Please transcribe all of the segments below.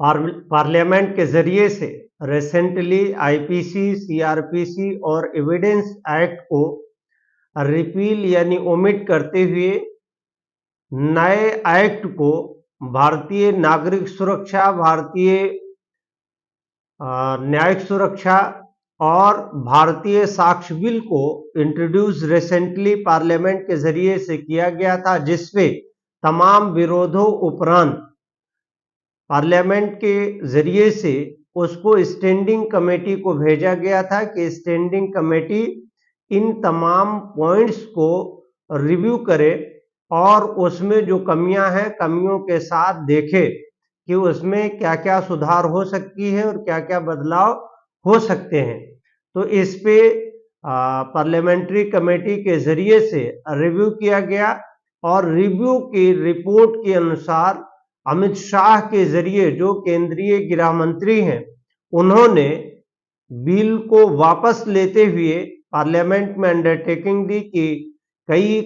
Parliament के जरिए से रिसेंटली आईपीसी, सीआरपीसी और एविडेंस एक्ट को रिपील यानी ओमिट करते हुए नए एक्ट को भारतीय नागरिक सुरक्षा, भारतीय न्यायिक सुरक्षा और भारतीय साक्ष्य बिल को इंट्रोड्यूस रिसेंटली पार्लियामेंट के जरिए से किया गया था, जिसपे तमाम विरोधों उपरांत पार्लियामेंट के जरिए से उसको स्टैंडिंग कमेटी को भेजा गया था कि स्टैंडिंग कमेटी इन तमाम पॉइंट्स को रिव्यू करे और उसमें जो कमियां हैं कमियों के साथ देखे कि उसमें क्या क्या सुधार हो सकती है और क्या क्या बदलाव हो सकते हैं। तो इस पे पार्लियामेंट्री कमेटी के जरिए से रिव्यू किया गया और रिव्यू की रिपोर्ट के अनुसार अमित शाह के जरिए, जो केंद्रीय गृह मंत्री हैं, उन्होंने बिल को वापस लेते हुए पार्लियामेंट में अंडरटेकिंग दी कि कई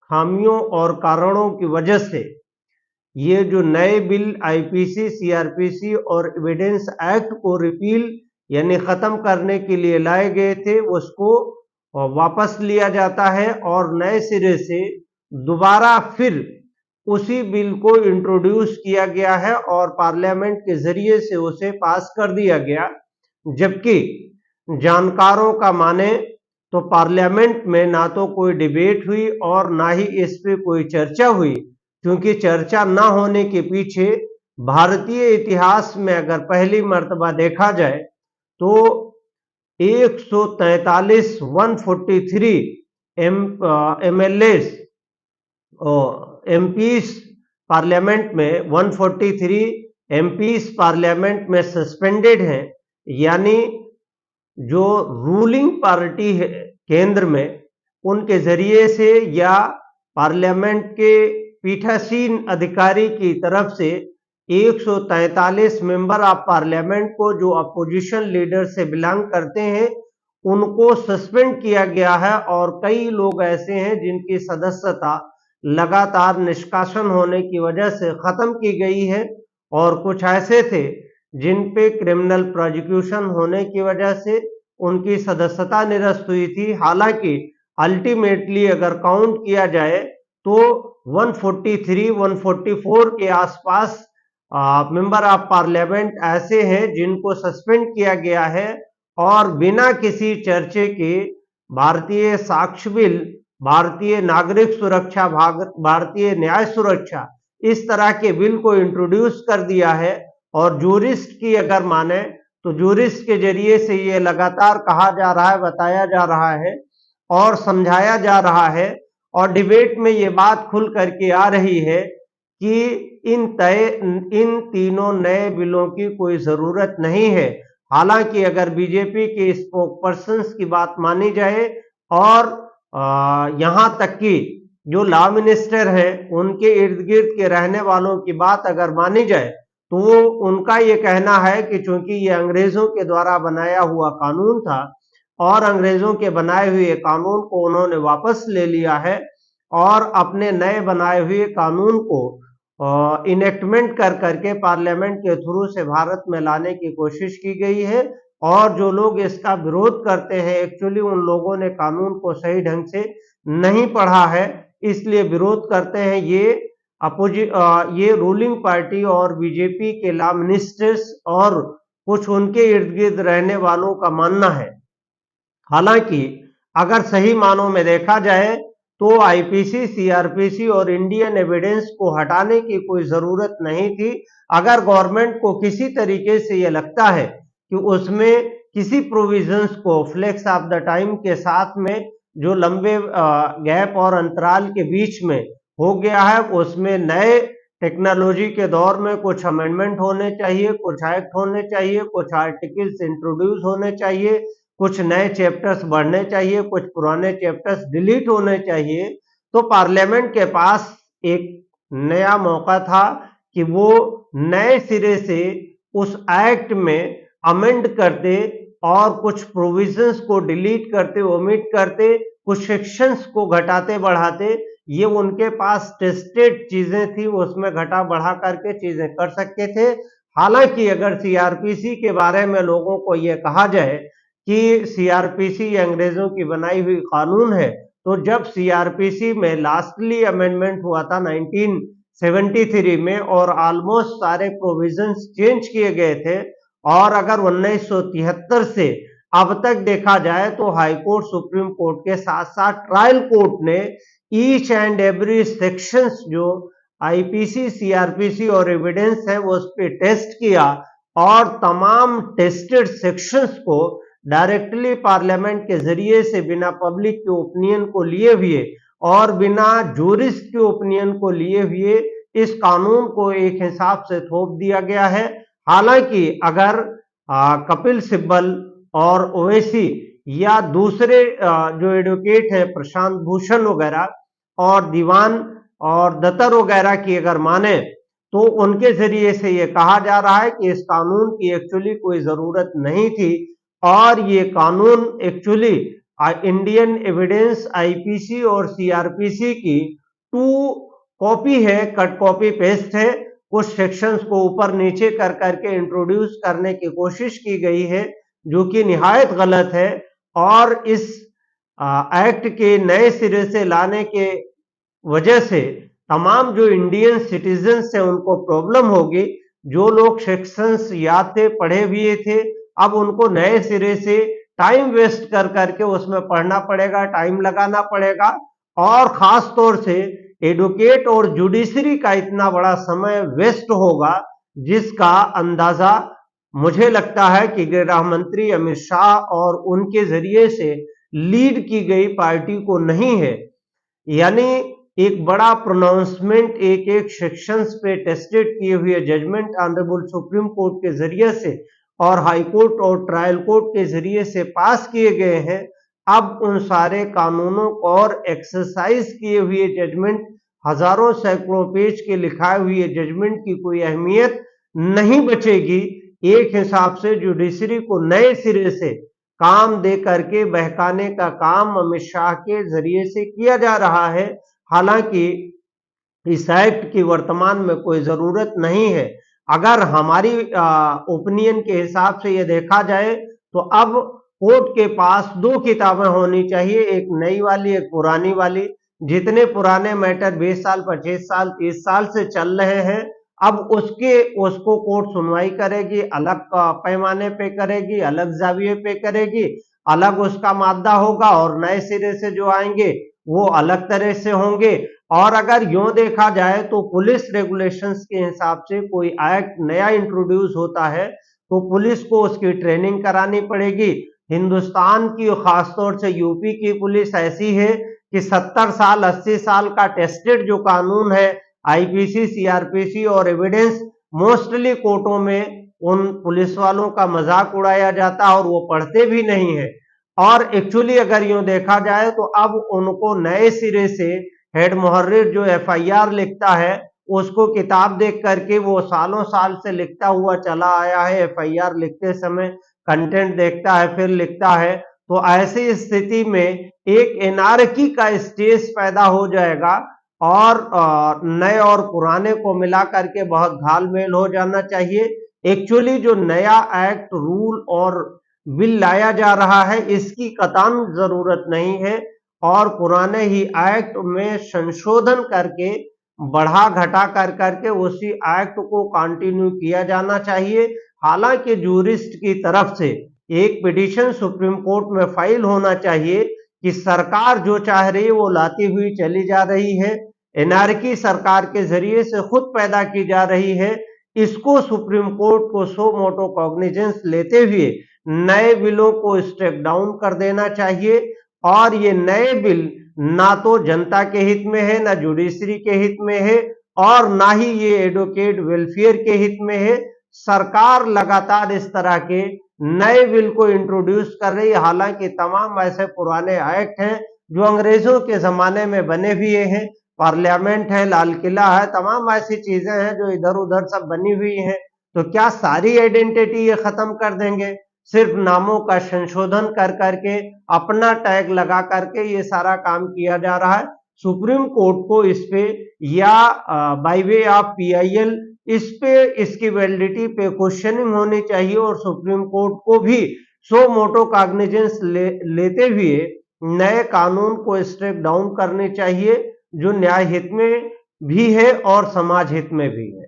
खामियों और कारणों की वजह से ये जो नए बिल आईपीसी, सीआरपीसी और एविडेंस एक्ट को रिपील यानी खत्म करने के लिए लाए गए थे, उसको वापस लिया जाता है और नए सिरे से दोबारा फिर उसी बिल को इंट्रोड्यूस किया गया है और पार्लियामेंट के जरिए से उसे पास कर दिया गया। जबकि जानकारों का माने तो पार्लियामेंट में ना तो कोई डिबेट हुई और ना ही इस पे कोई चर्चा हुई, क्योंकि चर्चा ना होने के पीछे भारतीय इतिहास में अगर पहली मर्तबा देखा जाए तो 143 143 एमएलएस एमपीस पार्लियामेंट में 143 एमपीस पार्लियामेंट में सस्पेंडेड हैं, यानी जो रूलिंग पार्टी है केंद्र में उनके जरिए से या पार्लियामेंट के पीठासीन अधिकारी की तरफ से 143 मेंबर ऑफ पार्लियामेंट को जो अपोजिशन लीडर से बिलोंग करते हैं उनको सस्पेंड किया गया है और कई लोग ऐसे हैं जिनकी सदस्यता लगातार निष्कासन होने की वजह से खत्म की गई है और कुछ ऐसे थे जिन पे क्रिमिनल प्रोसिक्यूशन होने की वजह से उनकी सदस्यता निरस्त हुई थी। हालांकि अल्टीमेटली अगर काउंट किया जाए तो 143 144 के आसपास मेंबर ऑफ पार्लियामेंट ऐसे हैं जिनको सस्पेंड किया गया है और बिना किसी चर्चे के भारतीय साक्ष्य बिल, भारतीय नागरिक सुरक्षा, भारतीय न्याय सुरक्षा, इस तरह के बिल को इंट्रोड्यूस कर दिया है। और जूरिस्ट की अगर माने तो जूरिस्ट के जरिए से ये लगातार कहा जा रहा है, बताया जा रहा है और समझाया जा रहा है और डिबेट में ये बात खुल करके आ रही है कि इन तीनों नए बिलों की कोई जरूरत नहीं है। हालांकि अगर बीजेपी के स्पोक पर्सन्स की बात मानी जाए और यहां तक कि जो लॉ मिनिस्टर हैं उनके इर्द गिर्द के रहने वालों की बात अगर मानी जाए तो उनका ये कहना है कि चूंकि ये अंग्रेजों के द्वारा बनाया हुआ कानून था और अंग्रेजों के बनाए हुए कानून को उन्होंने वापस ले लिया है और अपने नए बनाए हुए कानून को इनेक्टमेंट कर करके पार्लियामेंट के थ्रू से भारत में लाने की कोशिश की गई है और जो लोग इसका विरोध करते हैं एक्चुअली उन लोगों ने कानून को सही ढंग से नहीं पढ़ा है, इसलिए विरोध करते हैं। ये रूलिंग पार्टी और बीजेपी के लॉ मिनिस्टर्स और कुछ उनके इर्द गिर्द रहने वालों का मानना है। हालांकि अगर सही मानों में देखा जाए तो आईपीसी, सीआरपीसी और इंडियन एविडेंस को हटाने की कोई जरूरत नहीं थी। अगर गवर्नमेंट को किसी तरीके से यह लगता है कि उसमें किसी प्रोविजंस को फ्लेक्स ऑफ द टाइम के साथ में जो लंबे गैप और अंतराल के बीच में हो गया है, उसमें नए टेक्नोलॉजी के दौर में कुछ अमेंडमेंट होने चाहिए, कुछ एक्ट होने चाहिए, कुछ आर्टिकल्स इंट्रोड्यूस होने चाहिए, कुछ नए चैप्टर्स बढ़ने चाहिए, कुछ पुराने चैप्टर्स डिलीट होने चाहिए। तो पार्लियामेंट के पास एक नया मौका था कि वो नए सिरे से उस एक्ट में अमेंड करते और कुछ प्रोविजंस को डिलीट करते, ओमिट करते, कुछ सेक्शंस को घटाते बढ़ाते। ये उनके पास टेस्टेड चीजें थी, उसमें घटा बढ़ा करके चीजें कर सकते थे। हालांकि अगर सीआरपीसी के बारे में लोगों को यह कहा जाए कि सीआरपीसी अंग्रेजों की बनाई हुई कानून है, तो जब सीआरपीसी में लास्टली अमेंडमेंट हुआ था 1973 में और ऑलमोस्ट सारे प्रोविजंस चेंज किए गए थे, और अगर 1973 से अब तक देखा जाए तो हाई कोर्ट, सुप्रीम कोर्ट के साथ साथ ट्रायल कोर्ट ने ईच एंड एवरी सेक्शंस जो आईपीसी, सीआरपीसी और एविडेंस है वो उस पर टेस्ट किया, और तमाम टेस्टेड सेक्शंस को डायरेक्टली पार्लियामेंट के जरिए से बिना पब्लिक के ओपिनियन को लिए हुए और बिना जूरिस्ट के ओपिनियन को लिए हुए इस कानून को एक हिसाब से थोप दिया गया है। हालांकि अगर कपिल सिब्बल और ओवैसी या दूसरे जो एडवोकेट हैं प्रशांत भूषण वगैरह और दीवान और दत्तर वगैरह की अगर माने, तो उनके जरिए से ये कहा जा रहा है कि इस कानून की एक्चुअली कोई जरूरत नहीं थी, और ये कानून एक्चुअली इंडियन एविडेंस, आईपीसी और सीआरपीसी की टू कॉपी है, कट कॉपी पेस्ट है। कुछ सेक्शंस को ऊपर नीचे कर करके इंट्रोड्यूस करने की कोशिश की गई है, जो कि निहायत गलत है, और इस एक्ट के नए सिरे से लाने के वजह से तमाम जो इंडियन सिटीजन्स हैं उनको प्रॉब्लम होगी। जो लोग सेक्शंस याद थे, पढ़े हुए थे, अब उनको नए सिरे से टाइम वेस्ट कर करके उसमें पढ़ना पड़ेगा, टाइम लगाना पड़ेगा, और खास तौर से एडवोकेट और जुडिशरी का इतना बड़ा समय वेस्ट होगा, जिसका अंदाजा मुझे लगता है कि गृह मंत्री अमित शाह और उनके जरिए से लीड की गई पार्टी को नहीं है। यानी एक बड़ा प्रोनाउंसमेंट एक एक सेक्शंस पे टेस्टेड किए हुए जजमेंट ऑनरेबल सुप्रीम कोर्ट के जरिए से और हाई कोर्ट और ट्रायल कोर्ट के जरिए से पास किए गए हैं। अब उन सारे कानूनों को और एक्सरसाइज किए हुए जजमेंट, हजारों सैकड़ों पेज के लिखाए हुए जजमेंट की कोई अहमियत नहीं बचेगी। एक हिसाब से जुडिशरी को नए सिरे से काम दे करके बहकाने का काम अमित शाह के जरिए से किया जा रहा है। हालांकि इस एक्ट की वर्तमान में कोई जरूरत नहीं है। अगर हमारी ओपिनियन के हिसाब से ये देखा जाए तो अब कोर्ट के पास दो किताबें होनी चाहिए, एक नई वाली, एक पुरानी वाली। जितने पुराने मैटर 20 साल, 25 साल, 30 साल से चल रहे हैं, अब उसको कोर्ट सुनवाई करेगी, अलग पैमाने पे करेगी, अलग जाविये पे करेगी, अलग उसका मादा होगा, और नए सिरे से जो आएंगे वो अलग तरह से होंगे। और अगर यूं देखा जाए तो पुलिस रेगुलेशंस के हिसाब से कोई एक्ट नया इंट्रोड्यूस होता है तो पुलिस को उसकी ट्रेनिंग करानी पड़ेगी। हिंदुस्तान की और खासतौर से यूपी की पुलिस ऐसी है कि 70 साल 80 साल का टेस्टेड जो कानून है, आईपीसी, सीआरपीसी और एविडेंस, मोस्टली कोर्टों में उन पुलिस वालों का मजाक उड़ाया जाता है और वो पढ़ते भी नहीं है। और एक्चुअली अगर यूं देखा जाए तो अब उनको नए सिरे से हेड मुहर्रिर जो एफआईआर लिखता है, उसको किताब देख करके वो सालों साल से लिखता हुआ चला आया है, एफआईआर लिखते समय कंटेंट देखता है फिर लिखता है, तो ऐसी स्थिति में एक एनार्की का स्टेज पैदा हो जाएगा, और नए और पुराने को मिला करके बहुत घालमेल हो जाना चाहिए। एक्चुअली जो नया एक्ट, रूल और बिल लाया जा रहा है, इसकी कतई जरूरत नहीं है, और पुराने ही एक्ट में संशोधन करके बढ़ा घटा कर करके उसी एक्ट को कंटिन्यू किया जाना चाहिए। हालांकि जूरिस्ट की तरफ से एक पिटीशन सुप्रीम कोर्ट में फाइल होना चाहिए कि सरकार जो चाह रही है वो लाती हुई चली जा रही है, एनार्की सरकार के जरिए से खुद पैदा की जा रही है। इसको सुप्रीम कोर्ट को सो मोटो कॉग्निजेंस लेते हुए नए बिलों को स्टेप डाउन कर देना चाहिए, और ये नए बिल ना तो जनता के हित में है, ना जुडिशरी के हित में है, और ना ही ये एडवोकेट वेलफेयर के हित में है। सरकार लगातार इस तरह के नए बिल को इंट्रोड्यूस कर रही है, हालांकि तमाम ऐसे पुराने एक्ट हैं जो अंग्रेजों के जमाने में बने हुए हैं। पार्लियामेंट है, लाल किला है, तमाम ऐसी चीजें हैं जो इधर उधर सब बनी हुई हैं। तो क्या सारी आइडेंटिटी ये खत्म कर देंगे? सिर्फ नामों का संशोधन कर करके, अपना टैग लगा करके ये सारा काम किया जा रहा है। सुप्रीम कोर्ट को इस पे या बाय वे ऑफ पीआईएल इस पे, इसकी वैलिडिटी पे क्वेश्चनिंग होनी चाहिए और सुप्रीम कोर्ट को भी सो मोटो कॉग्निजेंस लेते हुए नए कानून को स्ट्राइक डाउन करने चाहिए जो न्याय हित में भी है और समाज हित में भी है।